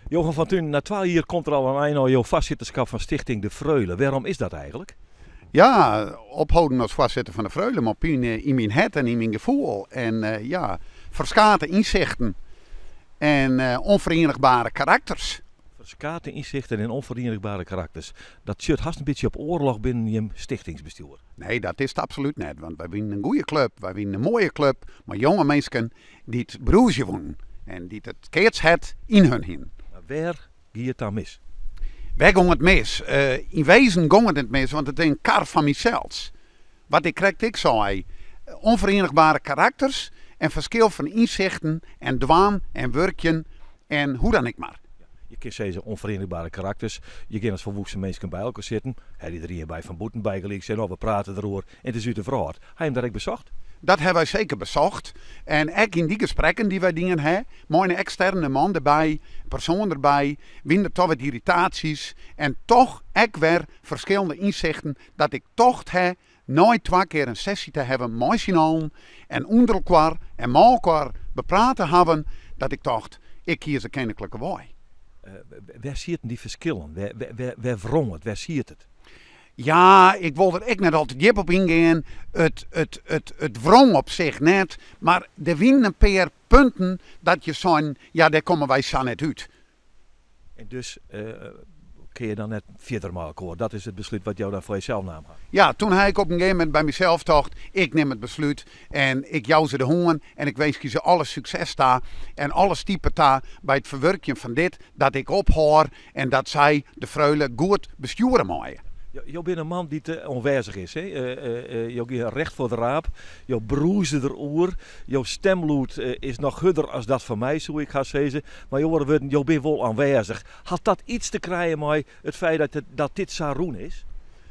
Johan van Thun, na 12 jaar komt er al een einde aan jouw vastzitterschap van Stichting De Vreulen. Waarom is dat eigenlijk? Ja, ophouden als voorzitter van de Vreulen, maar in mijn het en in mijn gevoel. En verschate inzichten en onverenigbare karakters. Verschate inzichten en onverenigbare karakters. Dat zit haast een beetje op oorlog binnen je stichtingsbestuur. Nee, dat is het absoluut niet. Want wij winnen een goede club, wij winnen een mooie club. Maar jonge mensen die het broertje wonen. En die het keerts het in hun heen. Maar waar gaat het dan mis? Waar ging het mis? In wezen ging het mis, want het is een kar van mezelf. Wat ik zei, onverenigbare karakters en verschil van inzichten en dwaan en werkjen en hoe dan ik maar. Je kunt zeggen onverenigbare karakters. Je kunt als volwassen mensen bij elkaar zitten. Hij die er hier bij Van Boeten bijgelicht zijn. We praten erover en het is uit de vraag. Heb je hem daar ook bezocht? Dat hebben wij zeker bezocht. En ook in die gesprekken die wij dingen hebben, mooi een externe man erbij, persoon erbij, winnen toch wat irritaties. En toch ook weer verschillende inzichten dat ik toch heb nooit 2 keer een sessie te hebben, mooi zien en onder elkaar en met elkaar bepraten hebben, dat ik dacht, ik kies een kennelijke waai. Waar zie je die verschillen? Waar wrong het? Waar zie je het? Ja, ik wil er ook net altijd diep op ingaan. Het wrong op zich net. Maar er winnen een paar punten dat je zo'n, ja, daar komen wij zo net uit. En dus kun je dan net verder maken hoor. Dat is het besluit wat jou dan voor jezelf nam. Ja, toen heb ik op een gegeven moment bij mezelf dacht, ik neem het besluit en ik jou ze de honger en ik wees ze alle succes daar en alles type daar bij het verwerken van dit, dat ik ophoor en dat zij de Vreulen goed besturen mooien. Je bent een man die te onwijzig is. Je gaat recht voor de raap. Je broeze erover. Je stemloed is nog gudder als dat van mij, zo ik ga zeggen. Maar je bent wel aanwezig. Had dat iets te krijgen met het feit dat dit Saroen is?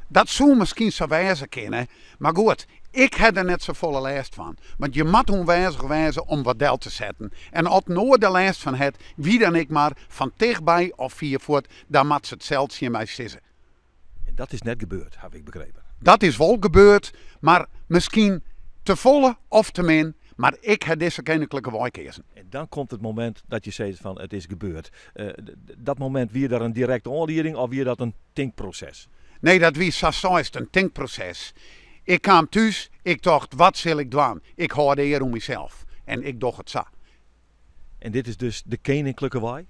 Dat zou misschien zo wijzen kunnen. Maar goed, ik heb er net zo volle lijst van. Want je moet onwijzig wijzen om wat deel te zetten. En als nooit de lijst van het, wie dan ik maar, van dichtbij of via voort, dan moet ze het zelfs in mij sissen. Dat is net gebeurd, heb ik begrepen. Dat is wel gebeurd, maar misschien te volle of te min. Maar ik heb deze kennelijke waai kiezen. En dan komt het moment dat je zegt van het is gebeurd. Dat moment, wie daar een directe aanleiding of wie dat een tinkproces? Nee, dat wie zo is een tinkproces. Ik kwam thuis, ik dacht, wat zal ik doen? Ik hoorde eer om mezelf. En ik dacht het zo. En dit is dus de koninklijke waai?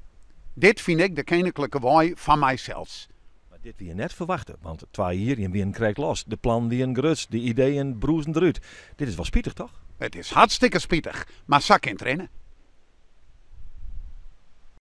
Dit vind ik de koninklijke waai van mijzelf. Dit wie je net verwachten, want 2 jaar en wie krijgt los. De plan die een gerust, de ideeën broezen eruit. Dit is wel spietig toch? Het is hartstikke spietig, maar zak in het rennen.